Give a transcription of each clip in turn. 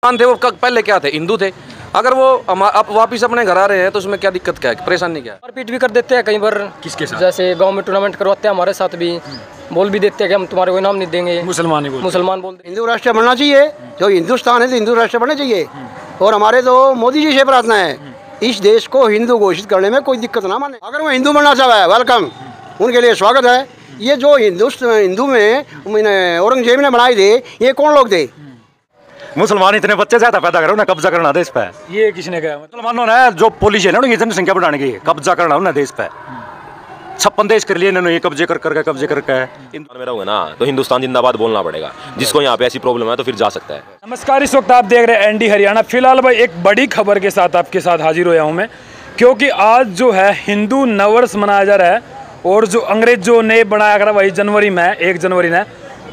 थे वो पहले क्या थे, हिंदू थे। अगर वो अब वापिस अपने घर आ रहे हैं तो उसमें क्या दिक्कत, क्या है, परेशानी क्या है? मारपीट भी कर देते हैं कई बार। किसके साथ? जैसे गांव में टूर्नामेंट करवाते हैं हमारे साथ भी, बोल भी देते हैं कि हम तुम्हारे कोई नाम नहीं देंगे। मुसलमान बोलते। हिंदू राष्ट्र बनना चाहिए, जो हिंदुस्तान है तो हिंदू राष्ट्र बनना चाहिए। और हमारे तो मोदी जी से प्रार्थना है, इस देश को हिंदू घोषित करने में कोई दिक्कत ना माने। अगर वो हिंदू बनना चाहे वेलकम, उनके लिए स्वागत है। ये जो हिंदू में औरंगजेब ने बनाए थे, ये कौन लोग थे? मुसलमान इतने बच्चे ज्यादा पैदा करो ना, कब्जा करना देश पे। ये किसने कहा? मुसलमानों ने जो पॉलिसी है ना उनकी जनसंख्या बढ़ाने की, कब्जा करना उन्हें देश पे। 56 देश कर लिए इन्होंने, ये कब्जे करके में रहोगे ना तो हिंदुस्तान जिंदाबाद बोलना पड़ेगा। जिसको यहाँ पे ऐसी प्रॉब्लम है तो फिर जा सकता है। नमस्कार, इस वक्त आप देख रहे हैं एनडी हरियाणा। फिलहाल भाई एक बड़ी खबर के साथ आपके साथ हाजिर होया हूँ मैं, क्योंकि आज जो है हिंदू नववर्ष मनाया जा रहा है। और जो अंग्रेज जो ने बनाया करा वही जनवरी में 1 जनवरी ने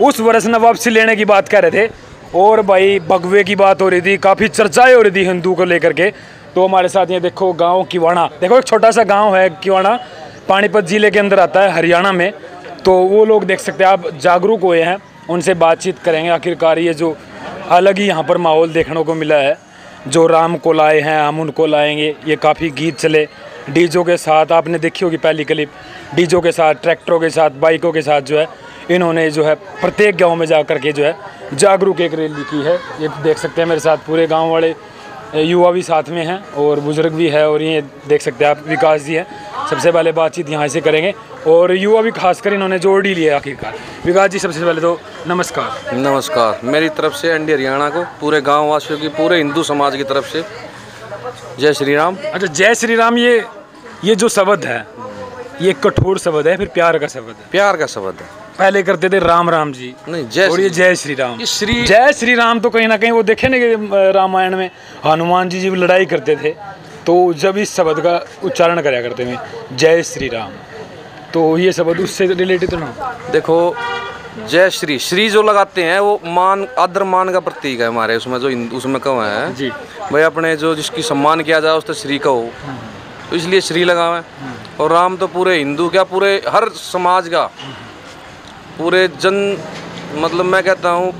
उस वर्ष ने वापसी लेने की बात कर रहे थे। और भाई भगवे की बात हो रही थी, काफ़ी चर्चाएं हो रही थी हिंदू को लेकर के। तो हमारे साथ ये देखो गांव किवाणा, देखो एक छोटा सा गांव है किवाणा, पानीपत जिले के अंदर आता है हरियाणा में। तो वो लोग देख सकते हैं आप जागरूक हुए हैं, उनसे बातचीत करेंगे। आखिरकार ये जो अलग ही यहाँ पर माहौल देखने को मिला है, जो राम को लाए हैं हम उनको लाएंगे, ये काफ़ी गीत चले डीजों के साथ। आपने देखी होगी पहली क्लिप, डीजों के साथ, ट्रैक्टरों के साथ, बाइकों के साथ जो है इन्होंने जो है प्रत्येक गांव में जा कर के जो है जागरूक एक रैली की है। ये देख सकते हैं मेरे साथ पूरे गांव वाले युवा भी साथ में हैं और बुजुर्ग भी है। और ये देख सकते हैं आप विकास जी हैं। सबसे पहले बातचीत यहाँ से करेंगे और युवा भी खासकर इन्होंने जोड़ ही लिया आखिरकार। विकास जी सबसे पहले तो नमस्कार। नमस्कार, मेरी तरफ से एनडी हरियाणा को, पूरे गाँव वासियों की, पूरे हिंदू समाज की तरफ से जय श्री राम। अच्छा, जय श्री राम, ये जो शब्द है ये कठोर शब्द है फिर प्यार का शब्द है? प्यार का शब्द है। पहले करते थे राम राम जी, नहीं जय, और ये जय श्री राम। जय श्री राम तो कहीं ना कहीं वो देखे ना कि रामायण में हनुमान जी लड़ाई करते थे तो जब इस शब्द का उच्चारण कराया करते थे जय श्री राम, तो ये शब्द उससे रिलेटेड तो ना? देखो, जय श्री जो लगाते हैं वो मान, आदर मान का प्रतीक है हमारे उसमें, जो उसमें कहो है जी भाई अपने जो जिसकी सम्मान किया जाए उससे श्री कहो, तो इसलिए श्री लगा है। और राम तो पूरे हिंदू क्या, पूरे हर समाज का, पूरे जन, मतलब मैं कहता हूँ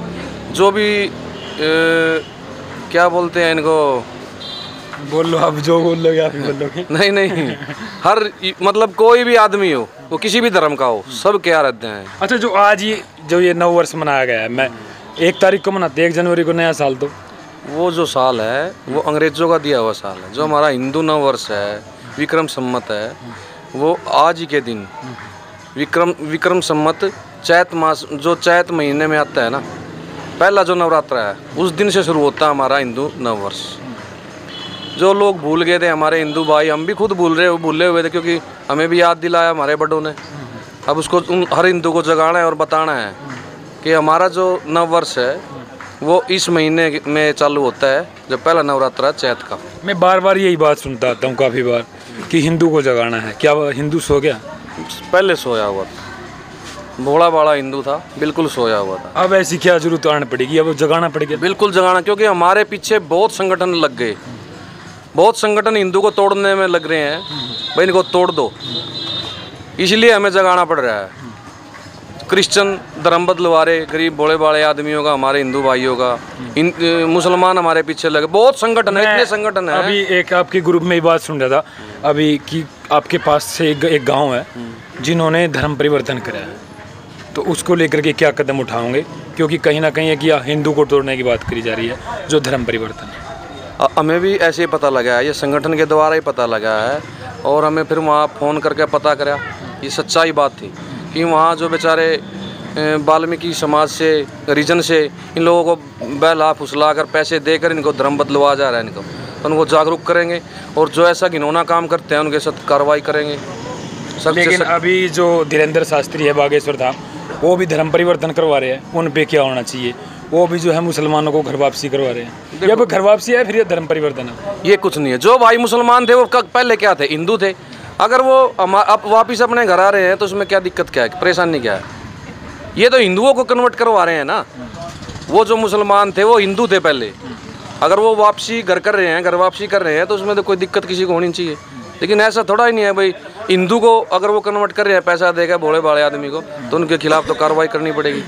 जो भी क्या बोलते हैं इनको, बोल लो आप, जो बोल लोगे आप ही बोल लोगे। नहीं हर मतलब कोई भी आदमी हो, वो किसी भी धर्म का हो, सब क्या रहते हैं। अच्छा, जो आज ये नव वर्ष मनाया गया है, मैं 1 तारीख को मनाते हैं, 1 जनवरी को नया साल, तो वो जो साल है वो अंग्रेजों का दिया हुआ साल है। जो हमारा हिंदू नव वर्ष है, विक्रम सम्मत है, वो आज ही के दिन विक्रम सम्मत चैत मास, जो चैत महीने में आता है ना, पहला जो नवरात्र है उस दिन से शुरू होता है हमारा हिंदू नव वर्ष। जो लोग भूल गए थे हमारे हिंदू भाई, हम भी खुद भूले हुए थे, क्योंकि हमें भी याद दिलाया हमारे बड़ों ने। अब उसको हर हिंदू को जगाना है और बताना है कि हमारा जो नव वर्ष है वो इस महीने में चालू होता है, जब पहला नवरात्र है चैत का। मैं बार बार यही बात सुनता आता हूँ काफ़ी बार कि हिंदू को जगाना है। क्या हिंदू सो गया? पहले सोया हुआ था, भोला बाड़ा हिंदू था, बिल्कुल सोया हुआ था। अब ऐसी क्या जरूरत आनी पड़ेगी, अब जगाना पड़ेगा? बिल्कुल जगाना, क्योंकि हमारे पीछे बहुत संगठन लग गए, बहुत संगठन हिंदू को तोड़ने में लग रहे हैं, भाई इनको तोड़ दो, इसलिए हमें जगाना पड़ रहा है। क्रिश्चियन धर्म बदलवा रहे, गरीब भोले बाड़े आदमियों का, हमारे हिंदू भाइयों का, मुसलमान हमारे पीछे लगे, बहुत संगठन है, इतने संगठन है। अभी एक आपके ग्रुप में बात सुन रहा था अभी कि आपके पास से एक गांव है जिन्होंने धर्म परिवर्तन करा है, तो उसको लेकर के क्या कदम उठाओगे? क्योंकि कहीं ना कहीं एक हिंदू को तोड़ने की बात करी जा रही है, जो धर्म परिवर्तन है। हमें भी ऐसे ही पता लगा है, ये संगठन के द्वारा ही पता लगा है। और हमें फिर वहाँ फ़ोन करके पता करा, ये सच्चाई बात थी कि वहाँ जो बेचारे वाल्मीकि समाज से, रीजन से इन लोगों को बहला फुसला कर पैसे देकर इनको धर्म बदलवा जा रहा है इनको, तो उनको जागरूक करेंगे और जो ऐसा घिनौना काम करते हैं उनके साथ कार्रवाई करेंगे। लेकिन अभी जो धीरेन्द्र शास्त्री है बागेश्वर धाम, वो भी धर्म परिवर्तन करवा रहे हैं, उन पे क्या होना चाहिए? वो भी जो है मुसलमानों को घर वापसी करवा रहे हैं। ये घर वापसी है फिर ये धर्म परिवर्तन है? ये कुछ नहीं है। जो भाई मुसलमान थे वो पहले क्या थे, हिंदू थे। अगर वो अब वापिस अपने घर आ रहे हैं तो उसमें क्या दिक्कत, क्या है, परेशानी क्या है? ये तो हिंदुओं को कन्वर्ट करवा रहे हैं ना। वो जो मुसलमान थे वो हिंदू थे पहले, अगर वो वापसी घर कर रहे हैं, घर वापसी कर रहे हैं, तो उसमें तो कोई दिक्कत किसी को होनी चाहिए। लेकिन ऐसा थोड़ा ही नहीं है भाई, हिंदू को अगर वो कन्वर्ट कर रहे हैं पैसा देगा भोले भाले आदमी को, तो उनके खिलाफ तो कार्रवाई करनी पड़ेगी।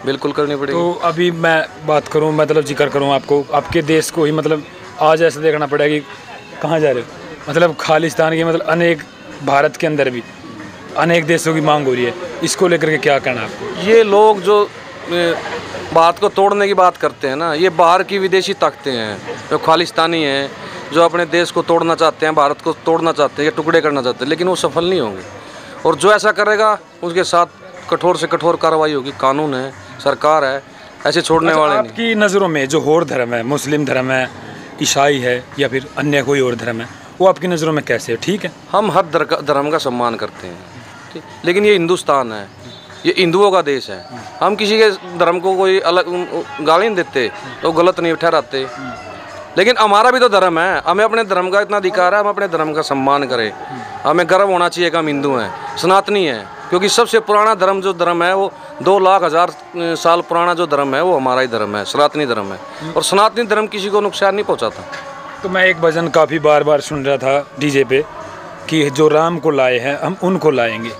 बिल्कुल करनी पड़ेगी। तो अभी मैं बात करूं, मतलब जिक्र करूं आपको, आपके देश को ही मतलब आज ऐसा देखना पड़ेगा कि कहाँ जा रहे हो, मतलब खालिस्तान की, मतलब अनेक भारत के अंदर भी अनेक देशों की मांग हो रही है, इसको लेकर के क्या कहना आपको? ये लोग जो भारत को तोड़ने की बात करते हैं ना, ये बाहर की विदेशी ताकतें हैं जो खालिस्तानी हैं, जो अपने देश को तोड़ना चाहते हैं, भारत को तोड़ना चाहते हैं या टुकड़े करना चाहते हैं, लेकिन वो सफल नहीं होंगे। और जो ऐसा करेगा उसके साथ कठोर से कठोर कार्रवाई होगी। कानून है, सरकार है, ऐसे छोड़ने वाले नहीं। आपकी नज़रों में जो और धर्म है, मुस्लिम धर्म है, ईसाई है या फिर अन्य कोई और धर्म है, वो आपकी नज़रों में कैसे है? ठीक है, हम हर धर्म का सम्मान करते हैं, ठीक, लेकिन ये हिंदुस्तान है, ये हिंदुओं का देश है। हम किसी के धर्म को कोई अलग गाली नहीं देते, तो गलत नहीं ठहराते, लेकिन हमारा भी तो धर्म है, हमें अपने धर्म का इतना अधिकार है, हम अपने धर्म का सम्मान करें। हमें गर्व होना चाहिए कि हम हिंदू हैं, सनातनी हैं, क्योंकि सबसे पुराना धर्म जो धर्म है वो 2,00,000 साल पुराना जो धर्म है वो हमारा ही धर्म है, सनातनी धर्म है। और सनातनी धर्म किसी को नुकसान नहीं पहुँचाता। तो मैं एक भजन काफ़ी बार बार सुन रहा था डीजे पे कि जो राम को लाए हैं हम उनको लाएंगे,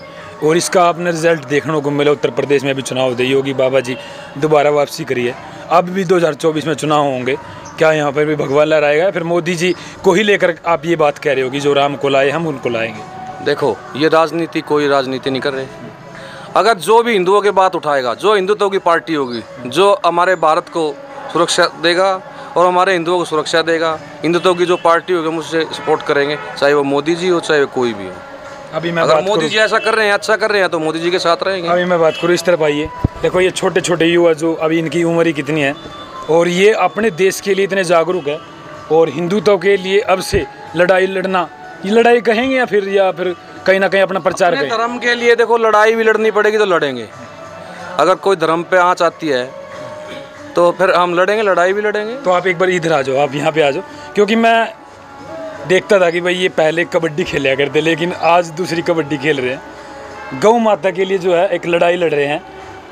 और इसका आपने रिजल्ट देखने को मिला। उत्तर प्रदेश में भी चुनाव दे, योगी बाबा जी दोबारा वापसी करी है, अब भी 2024 में चुनाव होंगे, क्या यहाँ पर भी भगवान लहराएगा? फिर मोदी जी को ही लेकर आप ये बात कह रहे हो कि जो राम को लाए हम उनको लाएंगे? देखो, ये राजनीति, कोई राजनीति नहीं कर रहे। अगर जो भी हिंदुओं की बात उठाएगा, जो हिंदुत्व की पार्टी होगी, जो हमारे भारत को सुरक्षा देगा और हमारे हिंदुओं को सुरक्षा देगा, हिंदुत्व की जो पार्टी होगी हम उससे सपोर्ट करेंगे, चाहे वो मोदी जी हो चाहे वो कोई भी हो। अभी मैं अगर मोदी जी ऐसा कर रहे हैं, अच्छा कर रहे हैं, तो मोदी जी के साथ रहेंगे। अभी मैं बात करूँ इस तरफ आइए, देखो ये छोटे छोटे युवा जो अभी इनकी उम्र ही कितनी है और ये अपने देश के लिए इतने जागरूक है और हिंदुत्व के लिए अब से लड़ाई लड़ना, ये लड़ाई कहेंगे या फिर कहीं ना कहीं अपना प्रचार करें? धर्म के लिए देखो, लड़ाई भी लड़नी पड़ेगी तो लड़ेंगे। अगर कोई धर्म पे आँच आती है तो फिर हम लड़ेंगे, लड़ाई भी लड़ेंगे। तो आप एक बार इधर आ जाओ, आप यहाँ पे आ जाओ, क्योंकि मैं देखता था कि भाई ये पहले कबड्डी खेला करते, लेकिन आज दूसरी कबड्डी खेल रहे हैं। गौ माता के लिए जो है एक लड़ाई लड़ रहे हैं,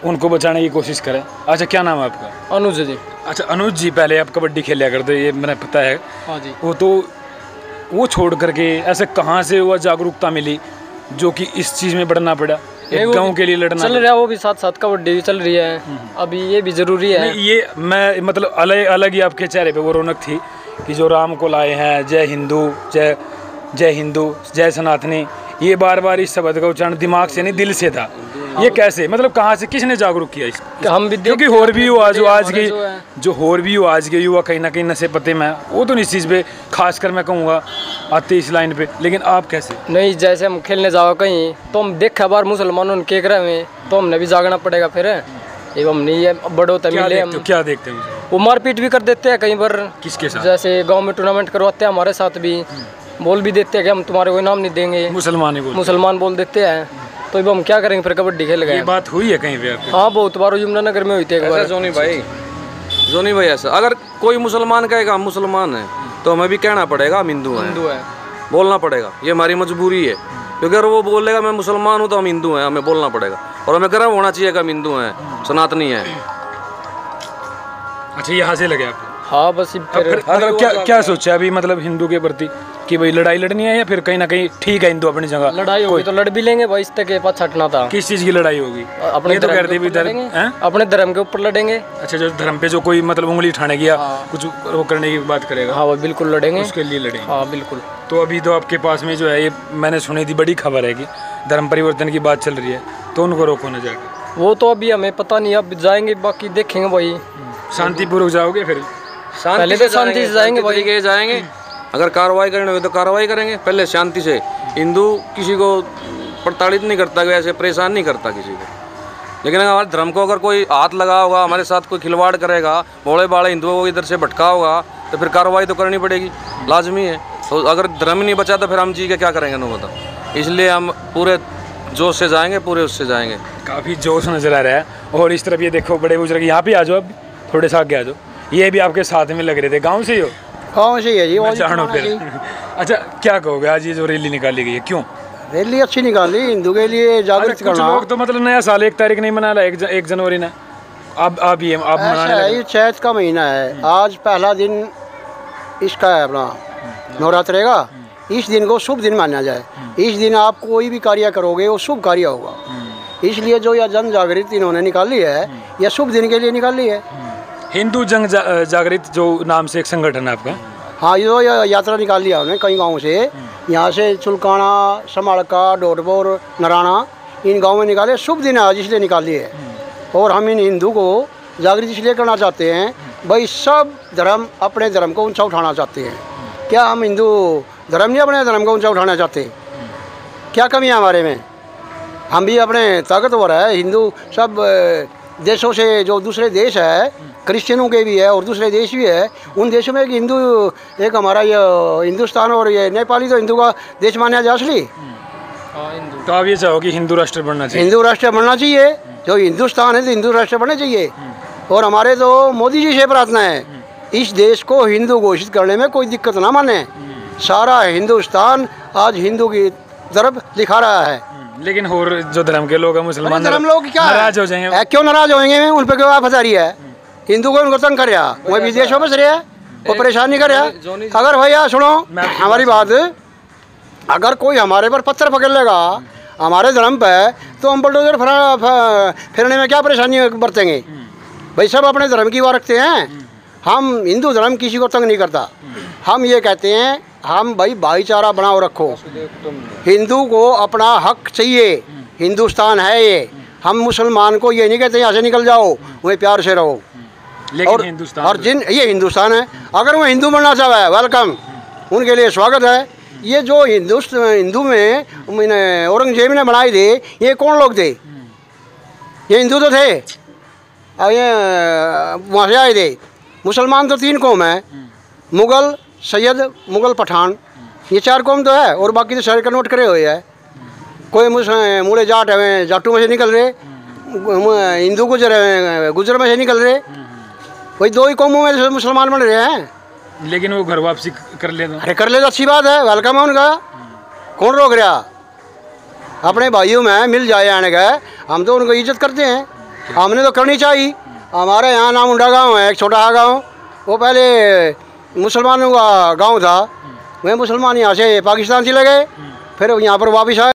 उनको बचाने की कोशिश करें। अच्छा, क्या नाम है आपका? अनुज जी। अच्छा अनुज जी, पहले आप कबड्डी खेला करते, ये मैंने पता है। हाँ जी। वो छोड़ करके ऐसे कहाँ से वह जागरूकता मिली जो कि इस चीज़ में बढ़ना पड़ा, एक गाँव के लिए लड़ना चल रहा है? वो भी साथ साथ कबड्डी भी चल रही है, अभी ये भी जरूरी है। ये मैं मतलब अलग ही आपके चेहरे पे वो रौनक थी कि जो राम को लाए हैं, जय हिंदू, जय हिंदू, जय सनातनी, ये बार बार इस शब्द का उच्चारण दिमाग से नहीं दिल से था। ये कैसे, मतलब कहाँ से, किसने जागरूक किया इसको? हम भी, क्योंकि होर भी युवा जो आज के युवा कहीं ना कहीं नशे पते में, वो तो इस चीज़ पे खासकर मैं कहूँगा आते इस लाइन पे, लेकिन आप कैसे? नहीं, जैसे हम खेलने जाओ कहीं तो हम देखा बार मुसलमानों के रहे में, तो हमने भी जागना पड़ेगा फिर। एवं नहीं है बड़ो तमिले हम क्या देखते हैं? वो मारपीट भी कर देते हैं कहीं पर। किसके साथ? जैसे गांव में टूर्नामेंट करवाते हैं हमारे साथ भी, बोल भी देते हैं कि हम तुम्हारे कोई नाम नहीं देंगे, मुसलमान बोल देते हैं। तो अब हम क्या करेंगे फिर, कबड्डी खेल गए। ये बात हुई है कहीं पे आपकी? हाँ, बहुत बार यमुनानगर में हुई थी एक बार। जोनी भाई ऐसा, अगर कोई मुसलमान कहेगा हम मुसलमान हैं तो हमें भी कहना पड़ेगा हम हिंदू हैं, बोलना पड़ेगा, ये हमारी मजबूरी है। क्योंकि अगर वो बोलेगा मैं मुसलमान हूँ तो हम हिंदू हैं, हमें बोलना पड़ेगा और हमें गर्व होना चाहिए कि हम हिंदू हैं, सनातनी हैं। अच्छा, यहाँ से लगे आपको? हाँ, बस फिर मतलब क्या सोचा अभी, मतलब हिंदू के प्रति कि भाई लड़ाई लड़नी है या फिर कहीं ना कहीं ठीक है हिंदू अपनी जगह? लड़ाई होगी तो लड़ भी लेंगे भाई, इस तक के पास छटना था। किस चीज़ की लड़ाई होगी? अपने तो कहते भी अपने धर्म के ऊपर लड़ेंगे। अच्छा, जो धर्म पे जो कोई मतलब उंगली उठाने की या कुछ वो करने की बात करेगा, हाँ वो बिल्कुल लड़ेंगे, उसके लिए लड़ेंगे। हाँ बिल्कुल। तो अभी तो आपके पास में जो है, ये मैंने सुनी थी, बड़ी खबर है कि धर्म परिवर्तन की बात चल रही है, तो उनको रोको ना जाके। वो तो अभी हमें पता नहीं, अब जाएंगे, बाकी देखेंगे भाई। शांतिपूर्वक जाओगे फिर? पहले तो शांति से जाएंगे भाई, जाएंगे। अगर कार्रवाई करनी होगी तो कार्रवाई करेंगे, पहले शांति से। हिंदू किसी को प्रताड़ित नहीं करता, वैसे परेशान नहीं करता किसी को। लेकिन अगर हमारे धर्म को अगर कोई हाथ लगा होगा, हमारे साथ कोई खिलवाड़ करेगा, भोले बाड़े हिंदुओं को इधर से भटका होगा, तो फिर कार्रवाई तो करनी पड़ेगी, लाजमी है। तो अगर धर्म ही नहीं बचा तो फिर हम जी के क्या करेंगे ना, बताओ। इसलिए हम पूरे जोश से जाएंगे, पूरे उससे जाएंगे। काफ़ी जोश नज़र आ रहा है। और इस तरफ ये देखो बड़े बुजुर्ग, यहाँ पे आ जाओ, अब थोड़े सा आगे आ जाओ। ये भी आपके साथ में लग रहे थे, गाँव से ही हो? गाँव से ही है जी। जानो फिर। अच्छा, क्या कहोगे आज ये जो रैली निकाली गई है, क्यों रैली अच्छी निकाली? हिंदू के लिए जागरूक करना। लोग तो मतलब नया साल 1 तारीख नहीं मना रहा, 1 जनवरी ना, आप मनाने लगे। ये चैत का महीना है, आज पहला दिन इसका है अपना नवरात्रे का। इस दिन को शुभ दिन माना जाए। इस दिन आप कोई भी कार्य करोगे वो शुभ कार्य होगा। इसलिए जो यह जन जागृति इन्होंने निकाली है, यह शुभ दिन के लिए निकाली है। हिंदू जन जागृत जो नाम से एक संगठन है आपका। हाँ, ये यात्रा निकाली है उन्होंने कई गाँव से, यहाँ से चुलकाना, समाड़का, डोडपोर, नराना, इन गाँव में निकाले। शुभ दिन है इसलिए निकाली है। और हम इन हिंदू को जागृत इसलिए करना चाहते हैं, भाई सब धर्म अपने धर्म को ऊंचा उठाना चाहते हैं। क्या हम हिंदू धर्म नहीं अपने धर्म को ऊंचा उठाना चाहते? क्या कमी है हमारे में? हम भी अपने ताकतवर है। हिंदू सब देशों से, जो दूसरे देश है, क्रिश्चियनों के भी है और दूसरे देश भी है, उन देशों में एक हिंदू, एक हमारा ये हिंदुस्तान और ये नेपाली तो हिंदू का देश माना जाए असली। तो आप ये चाहो कि हिंदू राष्ट्र बनना चाहिए? हिंदू राष्ट्र बनना चाहिए। जो हिंदुस्तान है तो हिंदू राष्ट्र बनना चाहिए। और हमारे तो मोदी जी से प्रार्थना है, इस देश को हिंदू घोषित करने में कोई दिक्कत ना माने। सारा हिंदुस्तान आज हिंदू की तरफ दिखा रहा है। लेकिन और जो धर्म के लोग हैं, मुसलमान धर्म लोग क्या नाराज हो जाएंगे। क्यों नाराज होंगे? उन पर क्यों आफतारी है? हिंदू को उनको तंग कर रहा, वह विदेशों में रहा, वो परेशान नहीं कर रहा। अगर भैया सुनो हमारी बात, अगर कोई हमारे पर पत्थर पकड़ लेगा हमारे धर्म पे, तो हम बुलडोजर फिरने में क्या परेशानी बरतेंगे? भाई सब अपने धर्म की बात रखते हैं। हम हिंदू धर्म किसी को तंग नहीं करता। हम ये कहते हैं, हम भाई भाईचारा बनाओ रखो। हिंदू को अपना हक चाहिए, हिंदुस्तान है ये। हम मुसलमान को ये नहीं कहते यहाँ से निकल जाओ, वही प्यार से रहो। लेकिन हिंदुस्तान और जिन ये हिंदुस्तान है, अगर वो हिंदू बनना चाहे है, वेलकम, उनके लिए स्वागत है। ये जो हिंदू में औरंगजेब ने बनाए थे, ये कौन लोग थे? ये हिंदू तो थे और ये वहाँ से आए थे। मुसलमान तो 3 कौम है, मुग़ल, सैयद, मुग़ल, पठान, ये 4 कौम तो है। और बाकी तो सारे कन्वर्ट करे हुए है। कोई मूले जाट है, जाटू में से निकल रहे, हिंदू गुजर में से निकल रहे। वही 2 ही कौमों में मुसलमान बन रहे हैं। लेकिन वो घर वापसी कर ले तो। अरे कर ले तो अच्छी बात है, वेलकम है उनका, कौन रोक रहा? अपने भाइयों में मिल जाए आने का, हम तो उनको इज्जत करते हैं, हमने तो करनी चाहिए। हमारे यहाँ नामुंडा गांव है, एक छोटा गांव, वो पहले मुसलमानों का गांव था। वह मुसलमान यहाँ से पाकिस्तान चले गए, फिर यहाँ पर वापस आए।